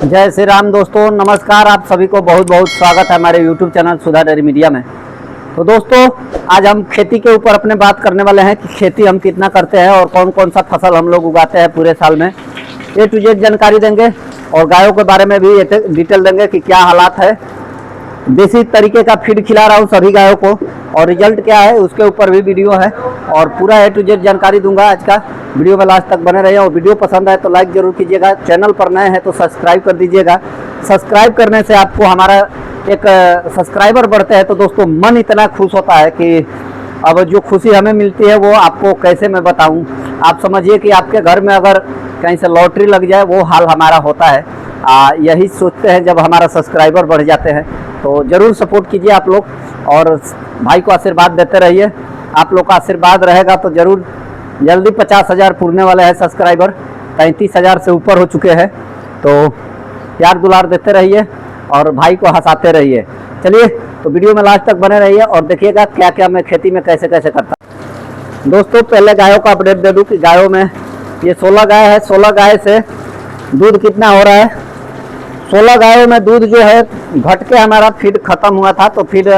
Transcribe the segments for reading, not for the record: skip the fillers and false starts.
जय श्री राम दोस्तों, नमस्कार। आप सभी को बहुत बहुत स्वागत है हमारे YouTube चैनल सुधा डेयरी मीडिया में। तो दोस्तों, आज हम खेती के ऊपर अपने बात करने वाले हैं कि खेती हम कितना करते हैं और कौन कौन सा फसल हम लोग उगाते हैं पूरे साल में। A to Z जानकारी देंगे और गायों के बारे में भी डिटेल देंगे कि क्या हालात है। देसी तरीके का फीड खिला रहा हूँ सभी गायों को और रिजल्ट क्या है उसके ऊपर भी वीडियो है और पूरा A to Z जानकारी दूंगा आज का। वीडियो में लास्ट तक बने रहिए और वीडियो पसंद आए तो लाइक जरूर कीजिएगा। चैनल पर नए हैं तो सब्सक्राइब कर दीजिएगा। सब्सक्राइब करने से आपको हमारा एक सब्सक्राइबर बढ़ते हैं तो दोस्तों मन इतना खुश होता है कि अब जो खुशी हमें मिलती है वो आपको कैसे मैं बताऊं। आप समझिए कि आपके घर में अगर कहीं से लॉटरी लग जाए वो हाल हमारा होता है। यही सोचते हैं जब हमारा सब्सक्राइबर बढ़ जाते हैं। तो ज़रूर सपोर्ट कीजिए आप लोग और भाई को आशीर्वाद देते रहिए। आप लोग का आशीर्वाद रहेगा तो ज़रूर जल्दी 50,000 पूरने वाले हैं सब्सक्राइबर। 33,000 से ऊपर हो चुके हैं। तो प्यार दुलार देते रहिए और भाई को हंसाते रहिए। चलिए तो वीडियो में लास्ट तक बने रहिए और देखिएगा क्या क्या मैं खेती में कैसे कैसे करता हूँ। दोस्तों, पहले गायों का अपडेट दे दूँ कि गायों में ये 16 गाय है। 16 गाय से दूध कितना हो रहा है। 16 गायों में दूध जो है घट के हमारा फीड खत्म हुआ था तो फिर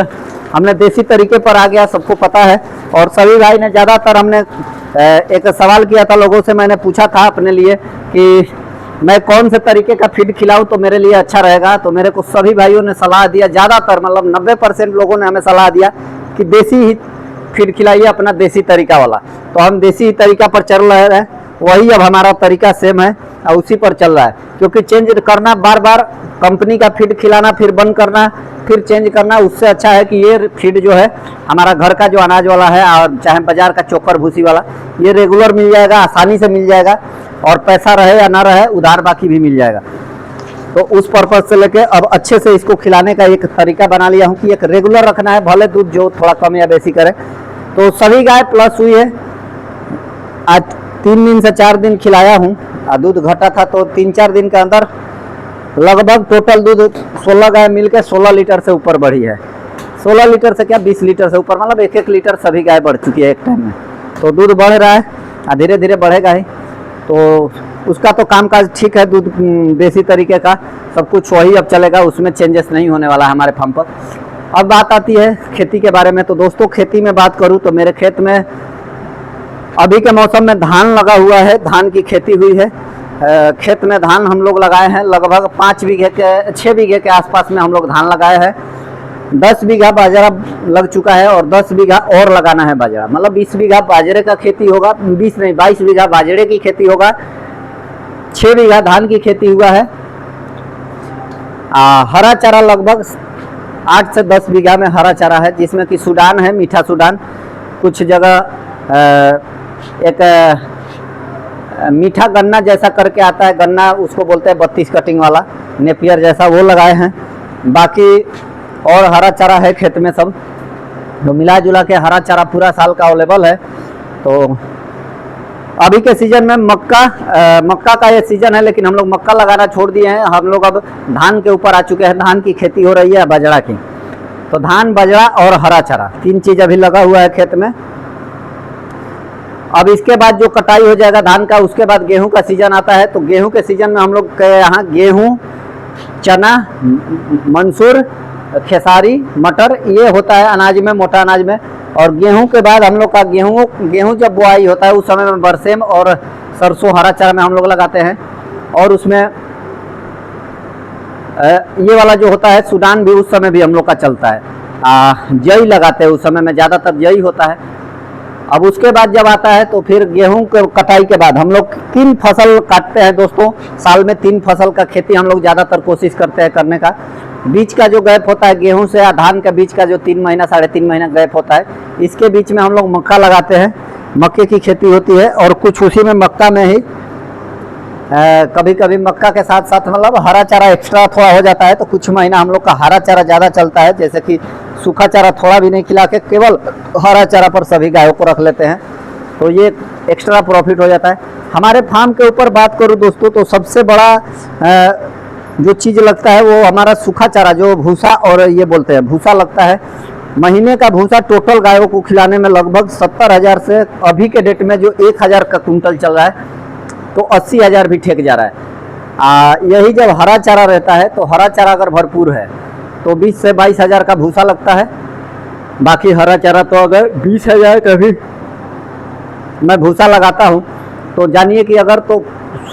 हमने देसी तरीके पर आ गया, सबको पता है। और सभी भाई ने ज़्यादातर हमने एक सवाल किया था, लोगों से मैंने पूछा था अपने लिए कि मैं कौन से तरीके का फीड खिलाऊं तो मेरे लिए अच्छा रहेगा। तो मेरे को सभी भाइयों ने सलाह दिया, ज़्यादातर मतलब 90% लोगों ने हमें सलाह दिया कि देसी ही फीड खिलाइए, अपना देसी तरीका वाला। तो हम देसी तरीका पर चल रहे हैं, वही अब हमारा तरीका सेम है और उसी पर चल रहा है। क्योंकि चेंज करना, बार बार कंपनी का फीड खिलाना फिर बंद करना फिर चेंज करना, उससे अच्छा है कि ये फीड जो है हमारा घर का जो अनाज वाला है और चाहे बाजार का चोकर भूसी वाला, ये रेगुलर मिल जाएगा, आसानी से मिल जाएगा और पैसा रहे या ना रहे उधार बाकी भी मिल जाएगा। तो उस पर्पज से लेके अब अच्छे से इसको खिलाने का एक तरीका बना लिया हूँ कि एक रेगुलर रखना है, भले दूध जो थोड़ा कम या बेसी करे। तो सभी गाय प्लस हुई है। आज 3 दिन से 4 दिन खिलाया हूँ। दूध घटा था तो 3-4 दिन के अंदर लगभग टोटल दूध 16 गाय मिलकर 16 लीटर से ऊपर बढ़ी है। 16 लीटर से क्या 20 लीटर से ऊपर, मतलब 1-1 लीटर सभी गाय बढ़ चुकी है एक टाइम में। तो दूध बढ़ रहा है, धीरे धीरे बढ़ेगा ही। तो उसका तो कामकाज ठीक है, दूध देसी तरीके का सब कुछ वही अब चलेगा, उसमें चेंजेस नहीं होने वाला है हमारे फार्म पर। अब बात आती है खेती के बारे में। तो दोस्तों, खेती में बात करूँ तो मेरे खेत में अभी के मौसम में धान लगा हुआ है, धान की खेती हुई है। खेत में धान हम लोग लगाए हैं, लगभग 6 बीघे के आसपास में हम लोग धान लगाए हैं। 10 बीघा बाजरा लग चुका है और 10 बीघा और लगाना है बाजरा, मतलब 20 बीघा बाजरे का खेती होगा। 22 बीघा बाजरे की खेती होगा। 6 बीघा धान की खेती हुआ है। हरा चारा लगभग 8 से 10 बीघा में हरा चारा है, जिसमें कि सूडान है, मीठा सूडान। कुछ जगह एक मीठा गन्ना जैसा करके आता है, गन्ना उसको बोलते हैं 32 कटिंग वाला, नेपियर जैसा, वो लगाए हैं। बाकी और हरा चारा है खेत में सब। तो मिला जुला के हरा चारा पूरा साल का अवेलेबल है। तो अभी के सीजन में मक्का का ये सीजन है, लेकिन हम लोग मक्का लगाना छोड़ दिए हैं। हम लोग अब धान के ऊपर आ चुके हैं। धान की खेती हो रही है, बाजरा की। तो धान, बाजरा और हरा चारा 3 चीज़ अभी लगा हुआ है खेत में। अब इसके बाद जो कटाई हो जाएगा धान का, उसके बाद गेहूं का सीजन आता है। तो गेहूं के सीजन में हम लोग के यहाँ गेहूं, चना, मंसूर, खेसारी, मटर ये होता है अनाज में, मोटा अनाज में। और गेहूं के बाद हम लोग का गेहूं जब बुआई होता है उस समय में बरसेम और सरसों, हरा चारा में हम लोग लगाते हैं। और उसमें ये वाला जो होता है सूडान भी उस समय भी हम लोग का चलता है। जई लगाते हैं उस समय में, ज़्यादातर जई होता है। अब उसके बाद जब आता है तो फिर गेहूं के कटाई के बाद हम लोग 3 फसल काटते हैं दोस्तों। साल में 3 फसल का खेती हम लोग ज़्यादातर कोशिश करते हैं करने का। बीच का जो गैप होता है गेहूं से या धान के बीच का जो 3 महीना 3.5 महीना गैप होता है, इसके बीच में हम लोग मक्का लगाते हैं। मक्के की खेती होती है और कुछ उसी में मक्का में ही कभी कभी मक्का के साथ साथ मतलब हरा चारा एक्स्ट्रा थोड़ा हो जाता है। तो कुछ महीना हम लोग का हरा चारा ज़्यादा चलता है, जैसे कि सूखा चारा थोड़ा भी नहीं खिला के केवल हरा चारा पर सभी गायों को रख लेते हैं। तो ये एक्स्ट्रा प्रॉफिट हो जाता है। हमारे फार्म के ऊपर बात करूँ दोस्तों तो सबसे बड़ा जो चीज़ लगता है वो हमारा सूखा चारा, जो भूसा और ये बोलते हैं भूसा लगता है। महीने का भूसा टोटल गायों को खिलाने में लगभग 70,000 से अभी के डेट में जो 1,000 का कुंटल चल रहा है तो 80,000 भी ठेक जा रहा है। यही जब हरा चारा रहता है तो हरा चारा अगर भरपूर है तो 20 से 22 हज़ार का भूसा लगता है। बाकी हरा चारा तो अगर 20 हज़ार का भी मैं भूसा लगाता हूँ तो जानिए कि अगर तो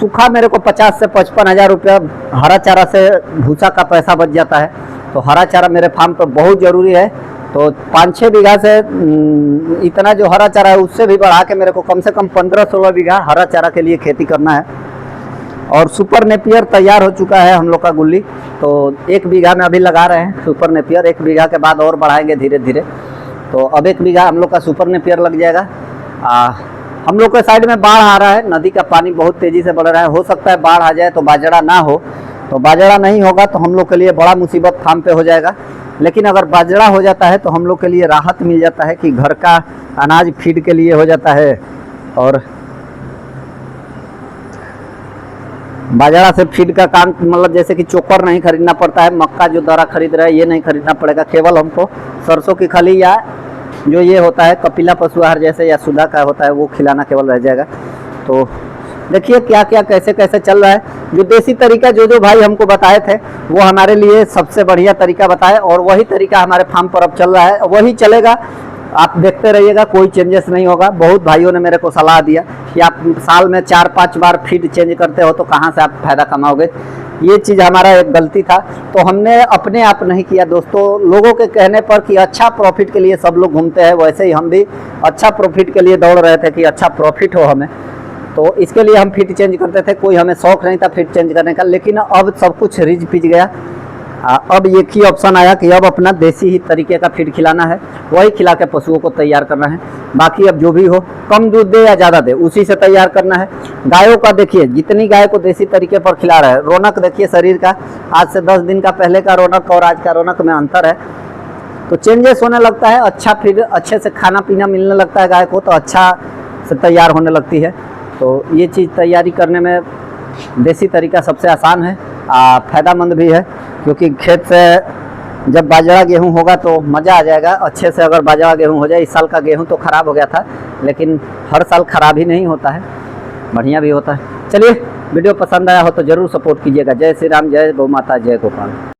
सूखा मेरे को 50 से 55 हज़ार रुपया हरा चारा से भूसा का पैसा बच जाता है। तो हरा चारा मेरे फार्म पर बहुत ज़रूरी है। तो 5-6 बीघा से इतना जो हरा चारा है उससे भी बढ़ा के मेरे को कम से कम 15-16 बीघा हरा चारा के लिए खेती करना है। और सुपर नेपियर तैयार हो चुका है हम लोग का गुल्ली, तो 1 बीघा में अभी लगा रहे हैं सुपर नेपियर। 1 बीघा के बाद और बढ़ाएंगे धीरे धीरे। तो अब 1 बीघा हम लोग का सुपर नेपियर लग जाएगा। हम लोग के साइड में बाढ़ आ रहा है, नदी का पानी बहुत तेज़ी से बढ़ रहा है। हो सकता है बाढ़ आ जाए तो बाजरा ना हो, तो बाजरा नहीं होगा तो हम लोग के लिए बड़ा मुसीबत फार्म पे हो जाएगा। लेकिन अगर बाजरा हो जाता है तो हम लोग के लिए राहत मिल जाता है कि घर का अनाज फीड के लिए हो जाता है। और बाजरा से फीड का काम मतलब जैसे कि चोकर नहीं खरीदना पड़ता है, मक्का जो दरा खरीद रहा है ये नहीं खरीदना पड़ेगा। केवल हमको सरसों की खली या जो ये होता है कपिला पशु आहार जैसे या सुधा का होता है वो खिलाना केवल रह जाएगा। तो देखिए क्या क्या कैसे कैसे चल रहा है। जो देसी तरीका जो भाई हमको बताए थे वो हमारे लिए सबसे बढ़िया तरीका बताए और वही तरीका हमारे फार्म पर अब चल रहा है, वही चलेगा। आप देखते रहिएगा, कोई चेंजेस नहीं होगा। बहुत भाइयों ने मेरे को सलाह दिया कि आप साल में 4-5 बार फीड चेंज करते हो तो कहाँ से आप फायदा कमाओगे। ये चीज़ हमारा एक गलती था, तो हमने अपने आप नहीं किया दोस्तों। लोगों के कहने पर कि अच्छा प्रॉफिट के लिए सब लोग घूमते हैं, वैसे ही हम भी अच्छा प्रॉफिट के लिए दौड़ रहे थे कि अच्छा प्रॉफिट हो हमें। तो इसके लिए हम फीड चेंज करते थे, कोई हमें शौक नहीं था फीड चेंज करने का। लेकिन अब सब कुछ रिज पिच गया। अब एक ही ऑप्शन आया कि अब अपना देसी ही तरीके का फीड खिलाना है, वही खिला के पशुओं को तैयार करना है। बाकी अब जो भी हो, कम दूध दे या ज़्यादा दे, उसी से तैयार करना है। गायों का देखिए, जितनी गाय को देसी तरीके पर खिला रहा है, रौनक देखिए शरीर का। आज से 10 दिन का पहले का रौनक और आज का रौनक में अंतर है। तो चेंजेस होने लगता है, अच्छा फीड अच्छे से खाना पीना मिलने लगता है गाय को, तो अच्छा से तैयार होने लगती है। तो ये चीज़ तैयारी करने में देसी तरीका सबसे आसान है, फ़ायदामंद भी है। क्योंकि खेत से जब बाजरा गेहूं होगा तो मज़ा आ जाएगा अच्छे से। अगर बाजरा गेहूं हो जाए, इस साल का गेहूं तो ख़राब हो गया था, लेकिन हर साल ख़राब ही नहीं होता है, बढ़िया भी होता है। चलिए, वीडियो पसंद आया हो तो ज़रूर सपोर्ट कीजिएगा। जय श्री राम, जय गौ माता, जय गोपाल।